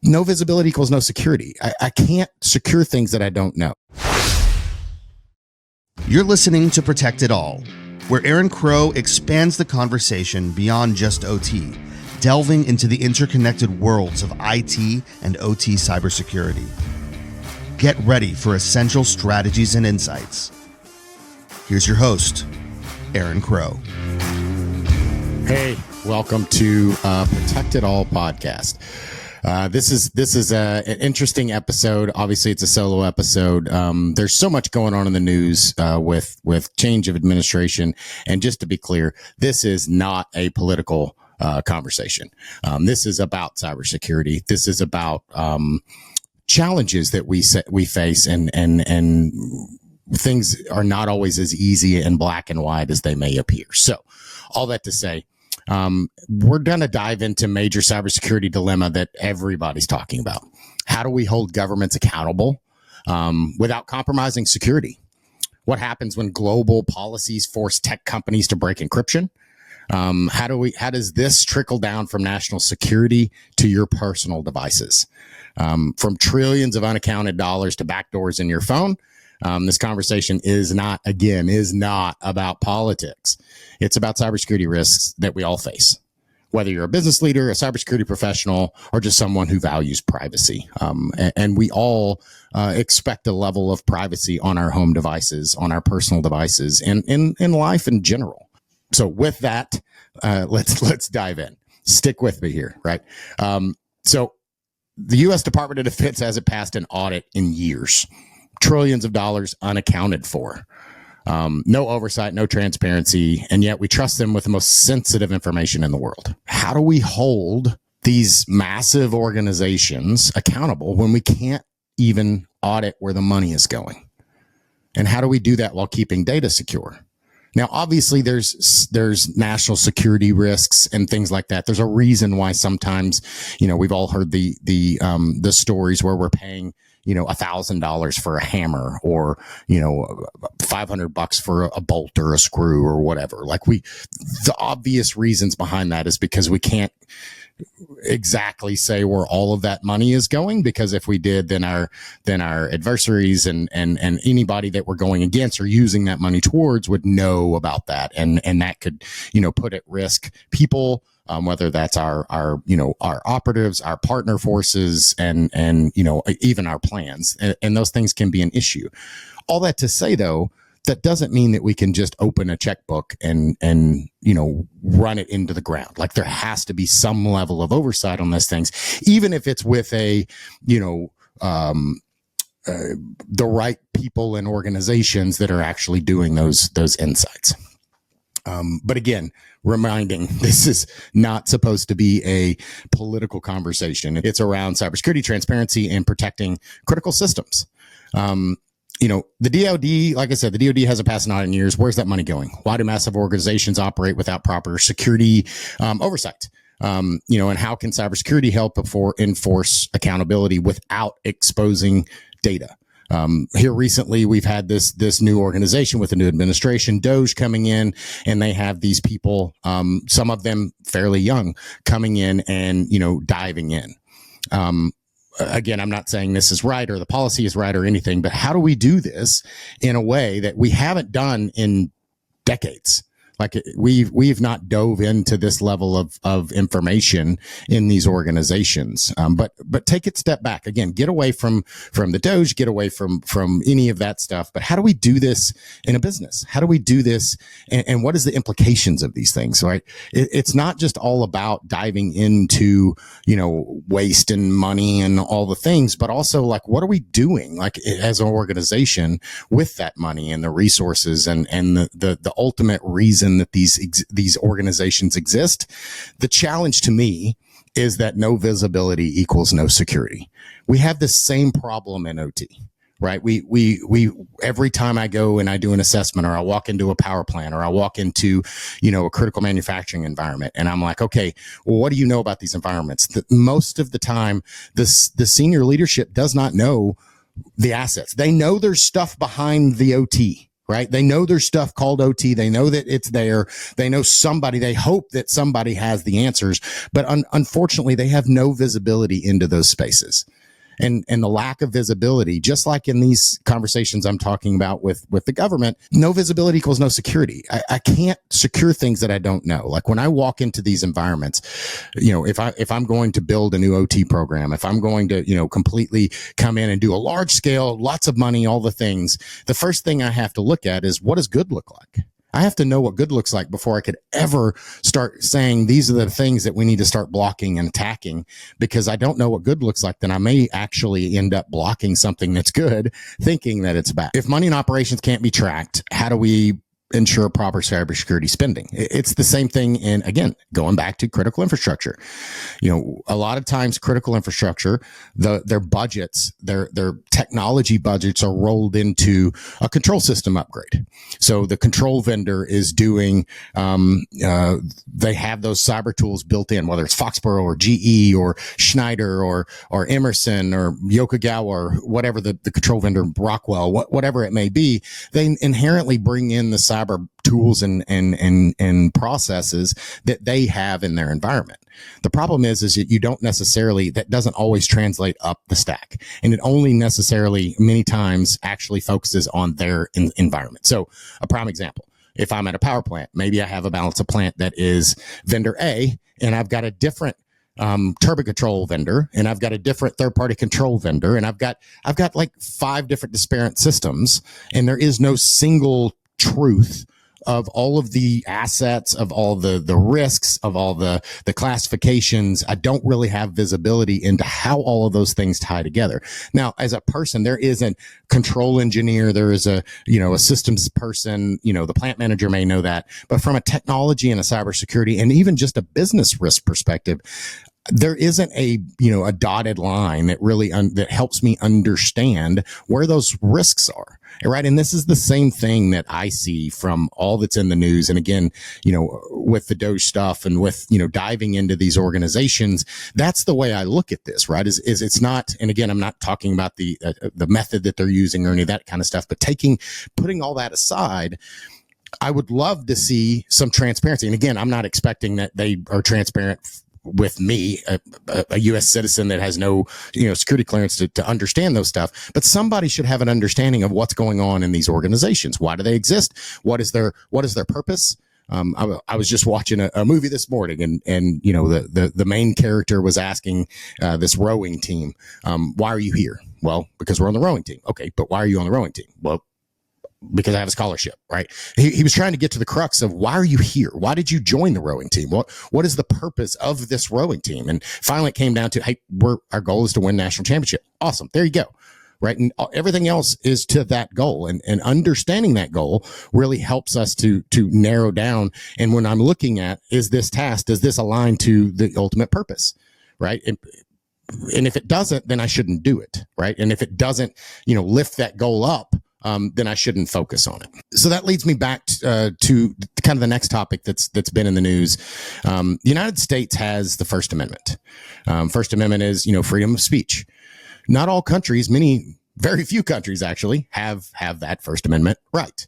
no visibility equals no security. I can't secure things that I don't know. You're listening to Protect It All, where Aaron Crow expands the conversation beyond just OT, delving into the interconnected worlds of IT and OT cybersecurity. Get ready for essential strategies and insights. Here's your host, Aaron Crow. Hey, welcome to Protect It All podcast. This is an interesting episode. Obviously, it's a solo episode. There's so much going on in the news with change of administration. And just to be clear, this is not a political conversation. This is about cybersecurity. This is about challenges that we face, and things are not always as easy and black and white as they may appear. So, all that to say, we're going to dive into major cybersecurity dilemma that everybody's talking about. How do we hold governments accountable without compromising security? What happens when global policies force tech companies to break encryption? How does this trickle down from national security to your personal devices? From trillions of unaccounted dollars to backdoors in your phone. This conversation is not about politics. It's about cybersecurity risks that we all face, whether you're a business leader, a cybersecurity professional, or just someone who values privacy. And we all expect a level of privacy on our home devices, on our personal devices, and in life in general. So with that, let's dive in. Stick with me here, right? So the U.S. Department of Defense hasn't passed an audit in years. Trillions of dollars unaccounted for. No oversight, no transparency, and yet we trust them with the most sensitive information in the world. How do we hold these massive organizations accountable when we can't even audit where the money is going? And how do we do that while keeping data secure? Now, obviously, there's national security risks and things like that. There's a reason why sometimes, we've all heard the stories where we're paying $1,000 for a hammer, or $500 for a bolt or a screw or whatever. The obvious reasons behind that is because we can't exactly say where all of that money is going, because if we did, then our adversaries and anybody that we're going against or using that money towards would know about that, and that could put at risk people, whether that's our operatives, our partner forces, and even our plans, and those things can be an issue. All that to say, though, that doesn't mean that we can just open a checkbook and run it into the ground. There has to be some level of oversight on those things, even if it's with the right people and organizations that are actually doing those insights. But again, reminding, this is not supposed to be a political conversation. It's around cybersecurity, transparency, and protecting critical systems. The DoD, like I said, the DoD hasn't passed an audit in years. Where's that money going? Why do massive organizations operate without proper security oversight? And how can cybersecurity help enforce accountability without exposing data? Here recently, we've had this new organization with a new administration, DOJ, coming in, and they have these people, some of them fairly young, coming in and, diving in. Again, I'm not saying this is right or the policy is right or anything, but how do we do this in a way that we haven't done in decades? We've not dove into this level of information in these organizations. But take it a step back. Again, get away from the DOJ, get away from any of that stuff. But how do we do this in a business? How do we do this? And what is the implications of these things, right? It's not just all about diving into, waste and money and all the things, but also what are we doing as an organization with that money and the resources and the ultimate reason that these organizations exist. The challenge to me is that no visibility equals no security. We have the same problem in OT, right? We every time I go and I do an assessment, or I walk into a power plant, or I walk into, a critical manufacturing environment, and I'm like, okay, well, what do you know about these environments? Most of the time, the senior leadership does not know the assets. They know there's stuff behind the OT, right? They know there's stuff called OT. They know that it's there. They know somebody, they hope that somebody has the answers, but unfortunately they have no visibility into those spaces. And the lack of visibility, just like in these conversations I'm talking about with the government, no visibility equals no security. I can't secure things that I don't know. Like when I walk into these environments, if I'm going to build a new OT program, if I'm going to, completely come in and do a large scale, lots of money, all the things, the first thing I have to look at is, what does good look like? I have to know what good looks like before I could ever start saying these are the things that we need to start blocking and attacking, because I don't know what good looks like. Then I may actually end up blocking something that's good, thinking that it's bad. If money and operations can't be tracked, how do we ensure proper cybersecurity spending? It's the same thing in, again, going back to critical infrastructure. A lot of times critical infrastructure, their budgets, their technology budgets are rolled into a control system upgrade. So the control vendor is doing, they have those cyber tools built in, whether it's Foxborough or GE or Schneider or Emerson or Yokogawa or whatever the control vendor, Rockwell, whatever it may be. They inherently bring in the cyber tools and processes that they have in their environment. The problem is that you don't necessarily, that doesn't always translate up the stack. And it only necessarily many times actually focuses on their environment. So a prime example, if I'm at a power plant, maybe I have a balance of plant that is vendor A, and I've got a different turbo control vendor, and I've got a different third-party control vendor, and I've got like 5 different disparate systems, and there is no single truth of all of the assets, of all the risks, of all the classifications. I don't really have visibility into how all of those things tie together. Now, as a person, there is a control engineer, there is a systems person, the plant manager may know that, but from a technology and a cybersecurity and even just a business risk perspective, there isn't a dotted line that really that helps me understand where those risks are. Right. And this is the same thing that I see from all that's in the news. And again, with the Doge stuff and with, diving into these organizations, that's the way I look at this, right? Is it's not, and again, I'm not talking about the method that they're using or any of that kind of stuff, but putting all that aside, I would love to see some transparency. And again, I'm not expecting that they are transparent with me, a U.S. citizen that has no, security clearance to understand those stuff. But somebody should have an understanding of what's going on in these organizations. Why do they exist? What is their purpose? I was just watching a movie this morning, and the main character was asking this rowing team, why are you here? Well, because we're on the rowing team. Okay, but why are you on the rowing team? Well, because I have a scholarship, right? He was trying to get to the crux of, why are you here? Why did you join the rowing team? What is the purpose of this rowing team? And finally it came down to, hey, our goal is to win national championship. Awesome. There you go. Right. And everything else is to that goal, and understanding that goal really helps us to narrow down. And when I'm looking at, is this task, does this align to the ultimate purpose? Right. And if it doesn't, then I shouldn't do it. Right. And if it doesn't, lift that goal up, then I shouldn't focus on it. So that leads me back to kind of the next topic that's been in the news. The United States has the First Amendment. First Amendment is, freedom of speech. Not all countries, very few countries actually have that First Amendment right.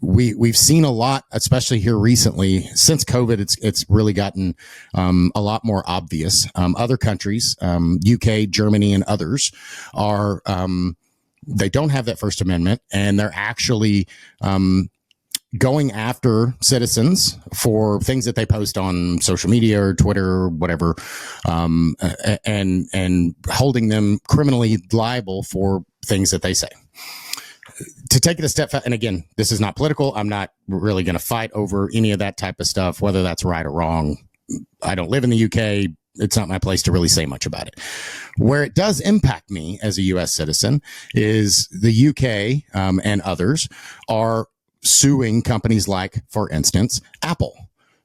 We've seen a lot, especially here recently since COVID. It's really gotten a lot more obvious. Other countries, UK, Germany, and others are. They don't have that First Amendment, and they're actually going after citizens for things that they post on social media or Twitter or whatever, and holding them criminally liable for things that they say. To take it a step, and again, this is not political. I'm not really going to fight over any of that type of stuff, whether that's right or wrong. I don't live in the UK. It's not my place to really say much about it. Where it does impact me as a U.S. citizen is the UK and others are suing companies like, for instance, Apple,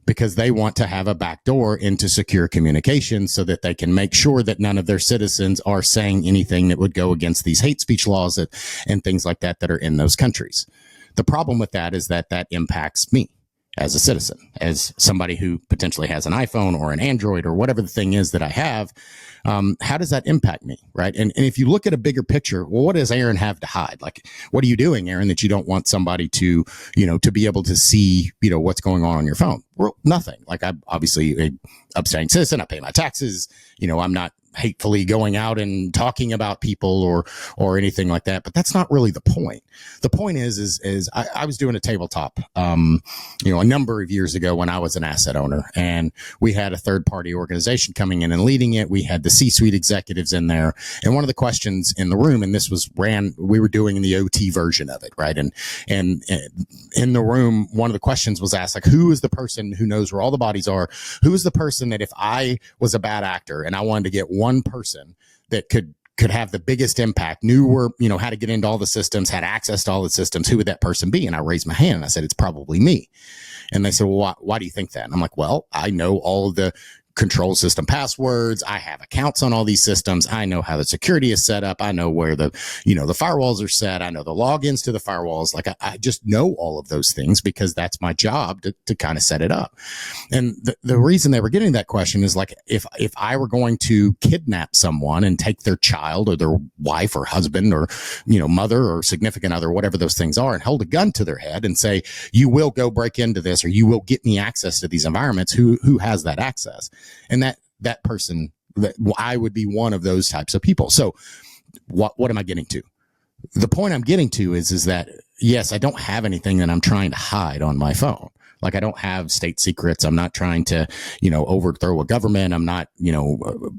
because they want to have a backdoor into secure communications so that they can make sure that none of their citizens are saying anything that would go against these hate speech laws and things like that are in those countries. The problem with that is that impacts me. as a citizen, as somebody who potentially has an iPhone or an Android or whatever the thing is that I have. How does that impact me, right? And if you look at a bigger picture, well, what does Aaron have to hide? Like, what are you doing, Aaron, that you don't want somebody to, to be able to see, what's going on your phone? Well, nothing. Like, I'm obviously a upstanding citizen. I pay my taxes. I'm not hatefully going out and talking about people or anything like that. But that's not really the point. The point is I was doing a tabletop, a number of years ago when I was an asset owner, and we had a third party organization coming in and leading it. We had the C-suite executives in there. And one of the questions in the room, and this was we were doing the OT version of it, right? And in the room, one of the questions was asked, like, who is the person who knows where all the bodies are? Who is the person that if I was a bad actor and I wanted to get one person that could have the biggest impact, knew where, how to get into all the systems, had access to all the systems, who would that person be? And I raised my hand and I said, it's probably me. And they said, well, why do you think that? And I'm like, well, I know all of the control system passwords. I have accounts on all these systems. I know how the security is set up. I know where the firewalls are set. I know the logins to the firewalls. Like, I just know all of those things because that's my job to kind of set it up. And the reason they were getting that question is, like, if I were going to kidnap someone and take their child or their wife or husband or, mother or significant other, whatever those things are, and hold a gun to their head and say, you will go break into this, or you will get me access to these environments, who has that access? And that person, I would be one of those types of people. So what am I getting to? The point I'm getting to is that, yes, I don't have anything that I'm trying to hide on my phone. Like, I don't have state secrets. I'm not trying to, overthrow a government. I'm not,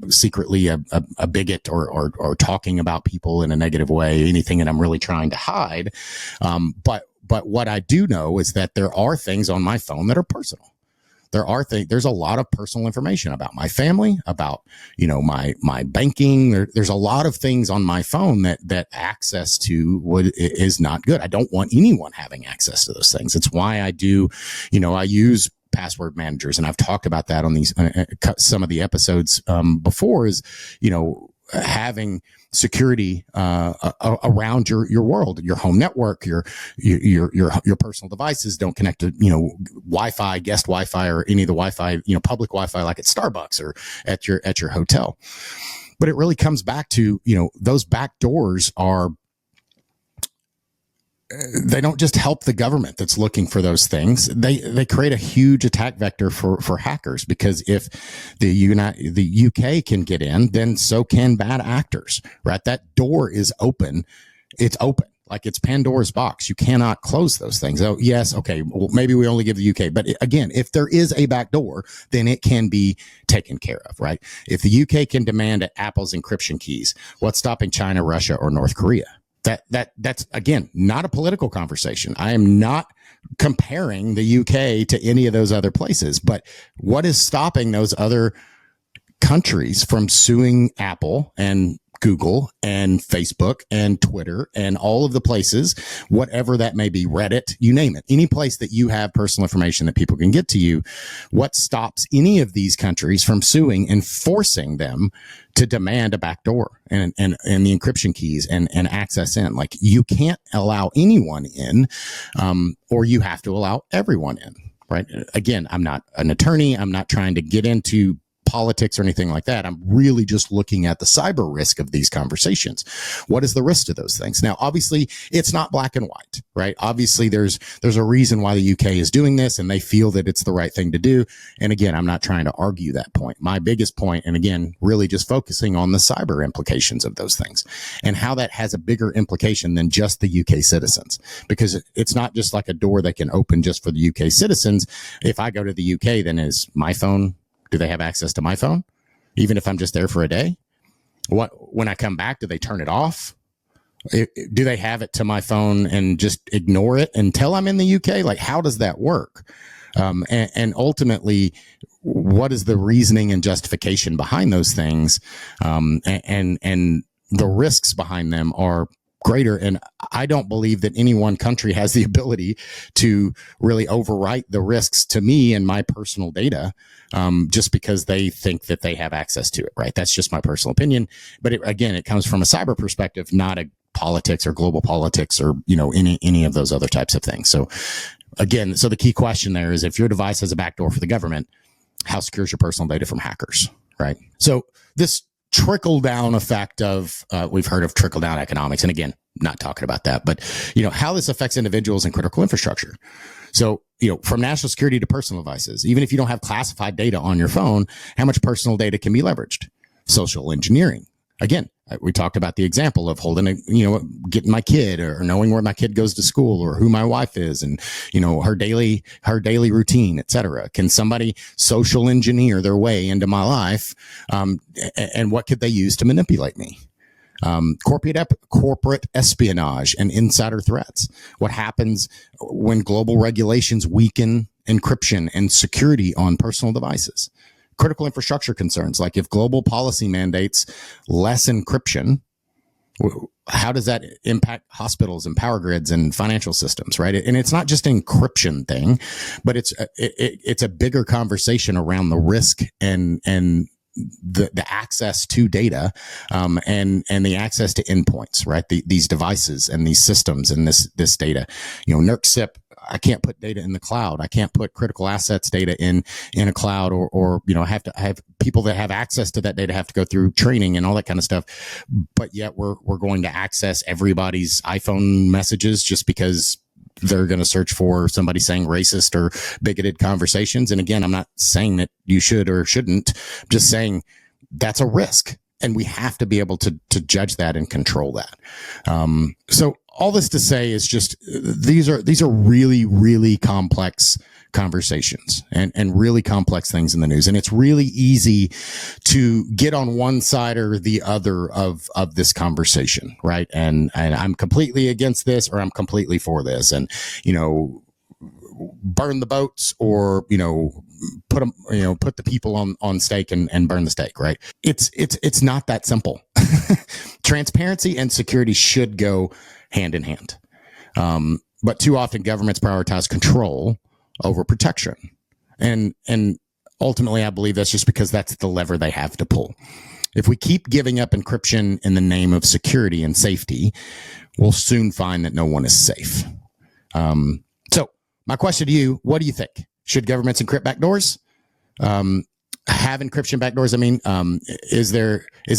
secretly a bigot or talking about people in a negative way, anything that I'm really trying to hide. But what I do know is that there are things on my phone that are personal. There's a lot of personal information about my family, about, my banking. There's a lot of things on my phone that access to is not good. I don't want anyone having access to those things. It's why I do, I use password managers, and I've talked about that on these, some of the episodes, before, is, having security around your world, your home network, your personal devices don't connect to Wi-Fi, guest Wi-Fi, or any of the Wi-Fi, public Wi-Fi, like at Starbucks or at your hotel. But it really comes back to, those backdoors they don't just help the government that's looking for those things. They create a huge attack vector for hackers, because if the UK can get in, then so can bad actors, right? That door is open. It's open. Like, it's Pandora's box. You cannot close those things. Oh, yes. Okay. Well, maybe we only give the UK, but again, if there is a back door, then it can be taken care of, right? If the UK can demand Apple's encryption keys, what's stopping China, Russia, or North Korea? That's again, not a political conversation. I am not comparing the UK to any of those other places, but what is stopping those other countries from suing Apple and Google and Facebook and Twitter and all of the places, whatever that may be, Reddit, you name it, any place that you have personal information that people can get to you? What stops any of these countries from suing and forcing them to demand a backdoor and the encryption keys and access in? Like, you can't allow anyone in, or you have to allow everyone in, right? Again, I'm not an attorney. I'm not trying to get into politics or anything like that. I'm really just looking at the cyber risk of these conversations. What is the risk to those things? Now, obviously, it's not black and white, right? Obviously, there's a reason why the UK is doing this, and they feel that it's the right thing to do. And again, I'm not trying to argue that point. My biggest point, and again, really just focusing on the cyber implications of those things and how that has a bigger implication than just the UK citizens, because it's not just like a door that can open just for the UK citizens. If I go to the UK, then is my phone, do they have access to my phone, even if I'm just there for a day? When I come back, do they turn it off? Do they have it to my phone and just ignore it until I'm in the UK? Like, how does that work? And ultimately, what is the reasoning and justification behind those things? And the risks behind them are greater. And I don't believe that any one country has the ability to really overwrite the risks to me and my personal data, just because they think that they have access to it, right? That's just my personal opinion. But again, it comes from a cyber perspective, not a politics or global politics or, any of those other types of things. So Again, so the key question there is, if your device has a backdoor for the government, how secure is your personal data from hackers, right? So this trickle down effect of, we've heard of trickle down economics. And again, not talking about that, but how this affects individuals and critical infrastructure. So, from national security to personal devices, even if you don't have classified data on your phone, how much personal data can be leveraged? Social engineering. Again, we talked about the example of getting my kid, or knowing where my kid goes to school, or who my wife is, and, her daily routine, et cetera. Can somebody social engineer their way into my life? And what could they use to manipulate me? Corporate espionage and insider threats. What happens when global regulations weaken encryption and security on personal devices? Critical infrastructure concerns, like if global policy mandates less encryption, how does that impact hospitals and power grids and financial systems, right? And it's not just an encryption thing, but it's a bigger conversation around the risk and the access to data, and the access to endpoints, right? These devices and these systems and this data. NERC-CIP, I can't put data in the cloud. I can't put critical assets data in a cloud, or I have people that have access to that data have to go through training and all that kind of stuff. But yet we're going to access everybody's iPhone messages just because they're going to search for somebody saying racist or bigoted conversations. And again, I'm not saying that you should or shouldn't, I'm just saying that's a risk, and we have to be able to judge that and control that. So all this to say is just, these are really, really complex conversations and really complex things in the news. And it's really easy to get on one side or the other of this conversation, right? And I'm completely against this, or I'm completely for this, and, burn the boats, or, put the people on stake and burn the stake, right? It's not that simple. Transparency and security should go hand in hand. But too often governments prioritize control over protection. And ultimately, I believe that's just because that's the lever they have to pull. If we keep giving up encryption in the name of security and safety, we'll soon find that no one is safe. So my question to you, what do you think? Should governments encrypt backdoors? Have encryption backdoors? I mean, is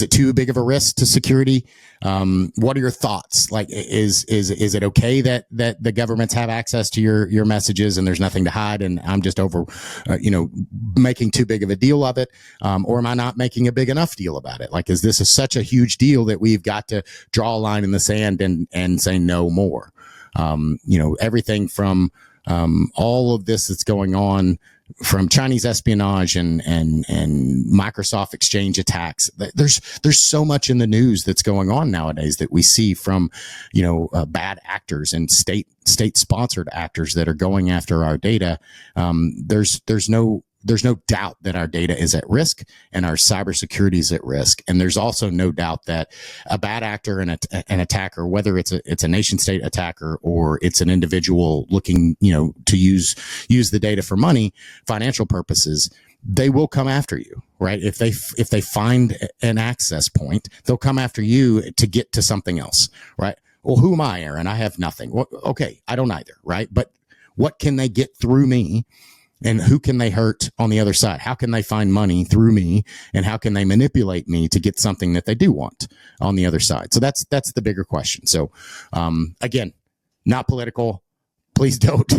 it too big of a risk to security? What are your thoughts? Like, is it okay that the governments have access to your messages and there's nothing to hide, and I'm just making too big of a deal of it? Or am I not making a big enough deal about it? Like, is this such a huge deal that we've got to draw a line in the sand and say no more? Everything from, all of this that's going on, from Chinese espionage and Microsoft Exchange attacks. There's so much in the news that's going on nowadays that we see from, bad actors and state sponsored actors that are going after our data. There's no doubt that our data is at risk and our cybersecurity is at risk. And there's also no doubt that a bad actor and an attacker, whether it's a nation state attacker or it's an individual looking, to use the data for money, financial purposes, they will come after you, right? If they find an access point, they'll come after you to get to something else, right? Well, who am I, Aaron? I have nothing. Well, okay, I don't either, right? But what can they get through me? And who can they hurt on the other side? How can they find money through me? And how can they manipulate me to get something that they do want on the other side? So that's the bigger question. So, again, not political. Please don't.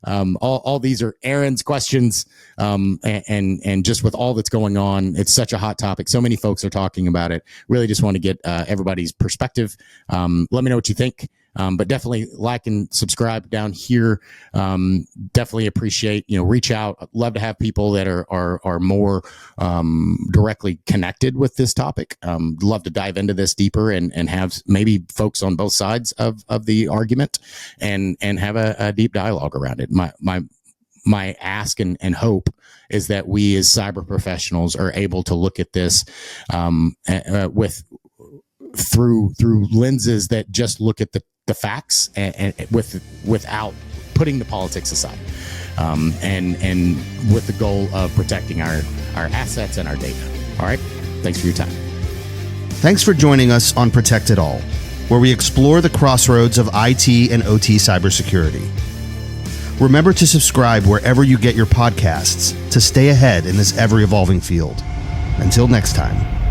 All these are Aaron's questions. And just with all that's going on, it's such a hot topic. So many folks are talking about it. Really just want to get everybody's perspective. Let me know what you think. But definitely like and subscribe down here. Definitely appreciate, reach out. I'd love to have people that are more directly connected with this topic. Love to dive into this deeper and have maybe folks on both sides of the argument and have a deep dialogue around it. My ask and hope is that we as cyber professionals are able to look at this through lenses that just look at the facts and without putting the politics aside, and with the goal of protecting our assets and our data. All right. Thanks for your time. Thanks for joining us on Protect It All, where we explore the crossroads of IT and OT cybersecurity. Remember to subscribe wherever you get your podcasts to stay ahead in this ever-evolving field. Until next time.